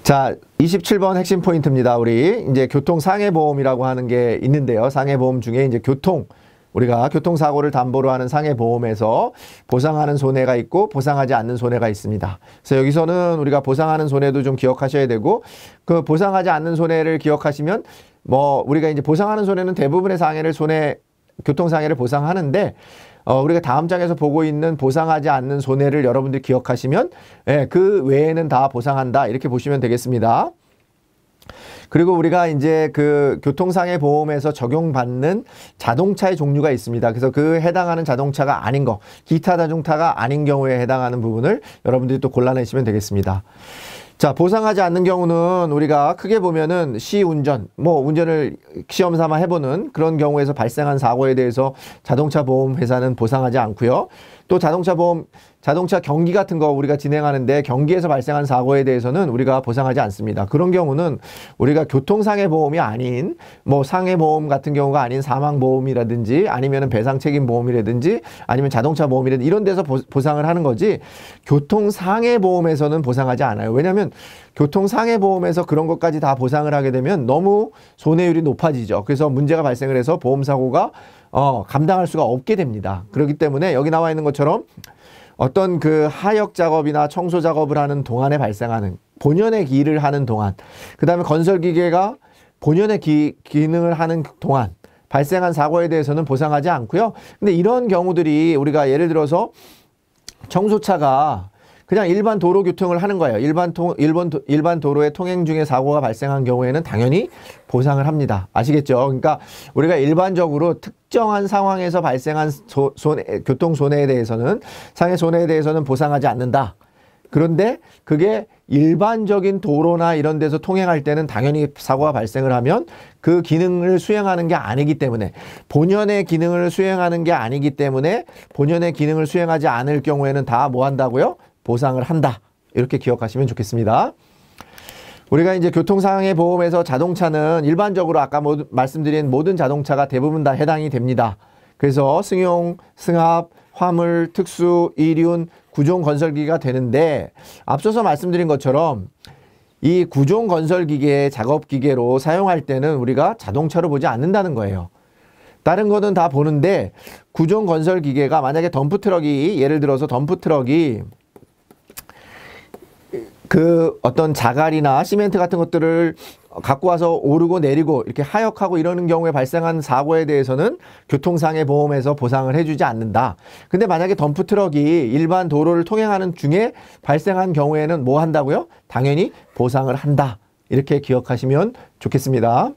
자, 27번 핵심 포인트입니다. 우리 이제 교통상해보험이라고 하는 게 있는데요. 상해보험 중에 이제 우리가 교통사고를 담보로 하는 상해보험에서 보상하는 손해가 있고 보상하지 않는 손해가 있습니다. 그래서 여기서는 우리가 보상하는 손해도 좀 기억하셔야 되고, 그 보상하지 않는 손해를 기억하시면 우리가 이제 보상하는 손해는 대부분의 교통상해를 보상하는데, 우리가 다음 장에서 보고 있는 보상하지 않는 손해를 여러분들이 기억하시면, 그 외에는 다 보상한다, 이렇게 보시면 되겠습니다. 그리고 우리가 이제 그 교통상해 보험에서 적용받는 자동차의 종류가 있습니다. 그래서 그 해당하는 자동차가 아닌 거, 기타 자동차가 아닌 경우에 해당하는 부분을 여러분들이 또 골라내시면 되겠습니다. 자, 보상하지 않는 경우는 우리가 크게 보면은 시운전, 운전을 시험 삼아 해보는 그런 경우에서 발생한 사고에 대해서 자동차 보험 회사는 보상하지 않고요. 또 자동차 경기 같은 거 우리가 진행하는데 경기에서 발생한 사고에 대해서는 우리가 보상하지 않습니다. 그런 경우는 우리가 교통상해보험이 아닌 상해보험 같은 경우가 아닌 사망보험이라든지 아니면은 배상책임보험이라든지 아니면 자동차 보험이라든지 이런 데서 보상을 하는 거지, 교통상해보험에서는 보상하지 않아요. 왜냐하면 교통상해보험에서 그런 것까지 다 보상을 하게 되면 너무 손해율이 높아지죠. 그래서 문제가 발생을 해서 보험사고가 감당할 수가 없게 됩니다. 그렇기 때문에 여기 나와 있는 것처럼 어떤 그 하역 작업이나 청소 작업을 하는 동안에 발생하는 본연의 일을 하는 동안, 그 다음에 건설기계가 본연의 기능을 하는 동안 발생한 사고에 대해서는 보상하지 않고요. 근데 이런 경우들이 우리가 예를 들어서 청소차가 그냥 일반 도로 교통을 하는 거예요. 일반 도로의 통행 중에 사고가 발생한 경우에는 당연히 보상을 합니다. 아시겠죠? 그러니까 우리가 일반적으로 특정한 상황에서 발생한 교통 손해에 대해서는, 상해 손해에 대해서는 보상하지 않는다. 그런데 그게 일반적인 도로나 이런 데서 통행할 때는 당연히 사고가 발생을 하면 그 기능을 수행하는 게 아니기 때문에, 본연의 기능을 수행하는 게 아니기 때문에 본연의 기능을 수행하지 않을 경우에는 다 뭐 한다고요? 보상을 한다. 이렇게 기억하시면 좋겠습니다. 우리가 이제 교통상해 보험에서 자동차는 일반적으로 아까 말씀드린 모든 자동차가 대부분 다 해당이 됩니다. 그래서 승용, 승합, 화물, 특수, 이륜, 구종 건설기가 되는데, 앞서서 말씀드린 것처럼 이 구종 건설기계, 작업기계로 사용할 때는 우리가 자동차로 보지 않는다는 거예요. 다른 거는 다 보는데, 구종 건설기계가 만약에 예를 들어서 덤프트럭이 그 어떤 자갈이나 시멘트 같은 것들을 갖고 와서 오르고 내리고 이렇게 하역하고 이러는 경우에 발생한 사고에 대해서는 교통상해 보험에서 보상을 해주지 않는다. 근데 만약에 덤프트럭이 일반 도로를 통행하는 중에 발생한 경우에는 뭐 한다고요? 당연히 보상을 한다. 이렇게 기억하시면 좋겠습니다.